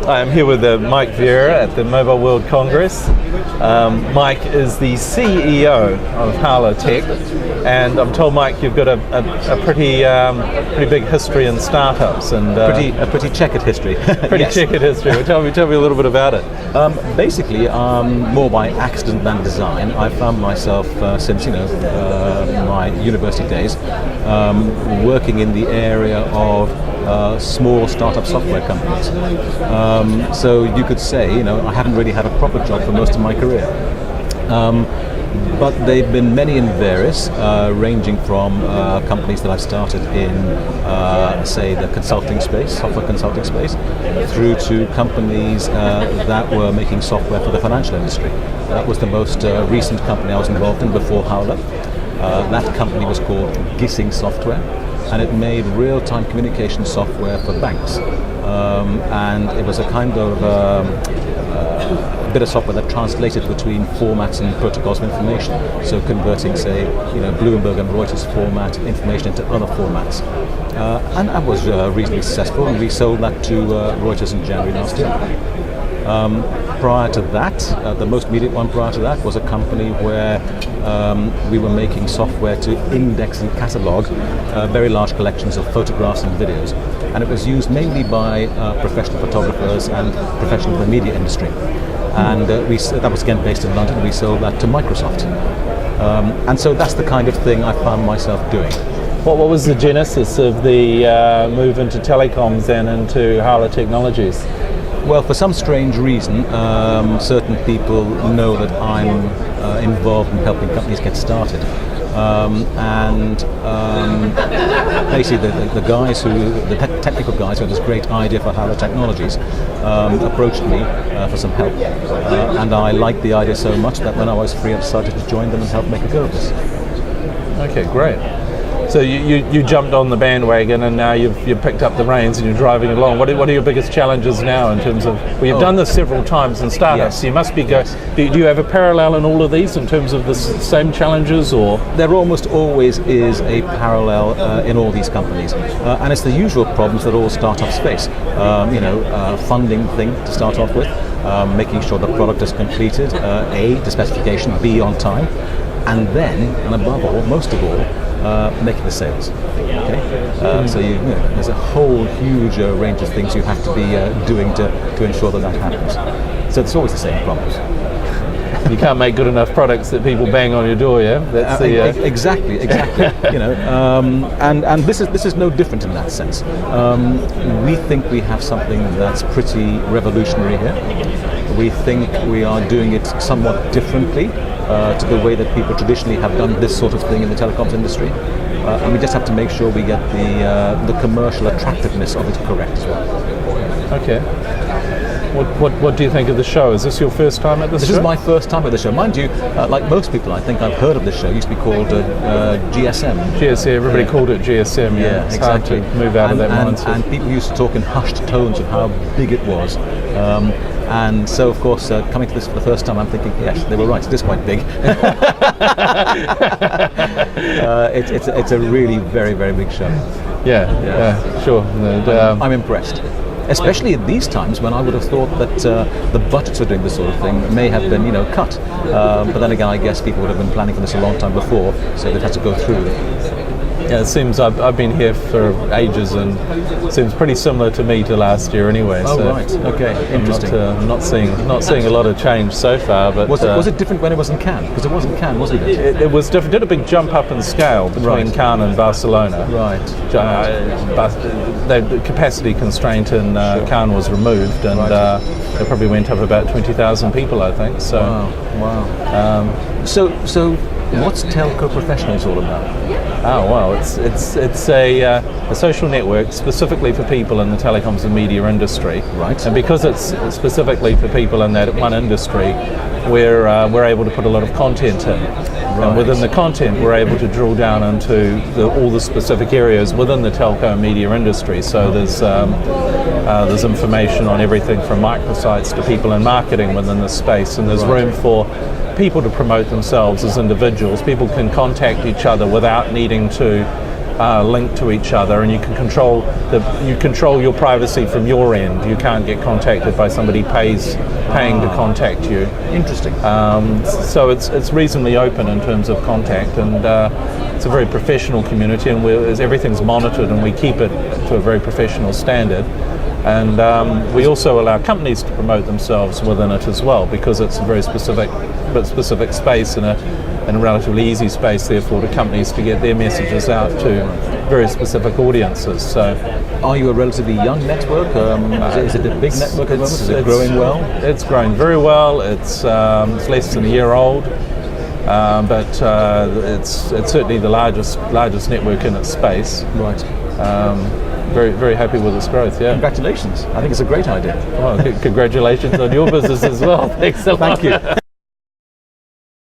I'm here with Mike Vieyra at the Mobile World Congress. Mike is the CEO of Howler Tech, and I'm told, Mike, you've got a pretty big history in startups and a pretty checkered history. Yes. Checkered history. Well, tell me a little bit about it. Basically, more by accident than design. I found myself since my university days working in the area of small startup software companies. So you could say, I haven't really had a proper job for most of my career. But they've been many and various, ranging from companies that I've started in, say, the consulting space, software consulting space, through to companies that were making software for the financial industry. That was the most recent company I was involved in before Howler. That company was called Gissing Software, and it made real-time communication software for banks. And it was a kind of a bit of software that translated between formats and protocols of information. So converting, say, Bloomberg and Reuters format information into other formats. And that was reasonably successful, and we sold that to Reuters in January last year. Prior to that, the most immediate one prior to that was a company where we were making software to index and catalog very large collections of photographs and videos. And it was used mainly by professional photographers and professionals in the media industry. And that was again based in London. We sold that to Microsoft. And so that's the kind of thing I found myself doing. What was the genesis of the move into telecoms and into Howler Technologies? Well, for some strange reason, certain people know that I'm involved in helping companies get started. Basically the guys the technical guys who had this great idea for Howler Technologies approached me for some help. And I liked the idea so much that when I was free, I decided to join them and help make a go of this. Okay, great. So you jumped on the bandwagon, and now you've picked up the reins and you're driving along. What are your biggest challenges now in terms of? Well, you've done this several times in startups. Yes. So you must be Do you have a parallel in all of these in terms of the same challenges, or? There almost always is a parallel in all these companies, and it's the usual problems that all startups face. Funding thing to start off with, making sure the product is completed, A, to specification, B, on time, and then, and above all, most of all, making the sales. Okay, so there's a whole huge range of things you have to be doing to ensure that happens. So it's always the same problems. You can't make good enough products that people bang on your door, yeah? That's exactly. And this is no different in that sense. We think we have something that's pretty revolutionary here. We think we are doing it somewhat differently to the way that people traditionally have done this sort of thing in the telecoms industry. And we just have to make sure we get the commercial attractiveness of it correct as well. Okay. What do you think of the show? Is this your first time at this show? This is my first time at the show. Mind you, like most people, I think I've heard of this show. It used to be called GSM. GSM, everybody called it GSM. Yeah, it's exactly. Hard to move out of that mindset. And people used to talk in hushed tones of how big it was. And so, of course, coming to this for the first time, I'm thinking, yes, they were right. It is quite big. It's a really very, very big show. Yeah, sure. I'm impressed. Especially at these times when I would have thought that the budgets for doing this sort of thing may have been, cut. But then again, I guess people would have been planning for this a long time before, so they've had to go through it. Yeah, it seems I've been here for ages, and it seems pretty similar to me to last year anyway. Oh, so right. Okay. Interesting. I'm not seeing a lot of change so far. But was it different when it was in Cannes? Because it was in Cannes, wasn't it? It was different. Did a big jump up in scale between Cannes and Barcelona. Right. The capacity constraint in Cannes was removed, and it probably went up about 20,000 people, I think. So. Wow. So what's Telco Professionals all about? Oh well, it's a social network specifically for people in the telecoms and media industry. Right. And because it's specifically for people in that one industry, we're able to put a lot of content in. Right. And within the content, we're able to drill down into all the specific areas within the telco and media industry. So there's information on everything from microsites to people in marketing within this space, and there's room for people to promote themselves as individuals. People can contact each other without needing to linked to each other, and you can control your privacy from your end. You can't get contacted by somebody paying to contact you. Interesting. So it's reasonably open in terms of contact, and it's a very professional community, and everything's monitored, and we keep it to a very professional standard. And we also allow companies to promote themselves within it as well, because it's a very specific space and a relatively easy space, therefore, to companies to get their messages out to very specific audiences. So, are you a relatively young network? Is it a big network at the moment? Is it growing well? It's growing very well. It's less than a year old, but it's certainly the largest network in its space. Right. Very, very happy with its growth, yeah. Congratulations. I think it's a great idea. Well, congratulations on your business as well. Thanks a lot. Thank you.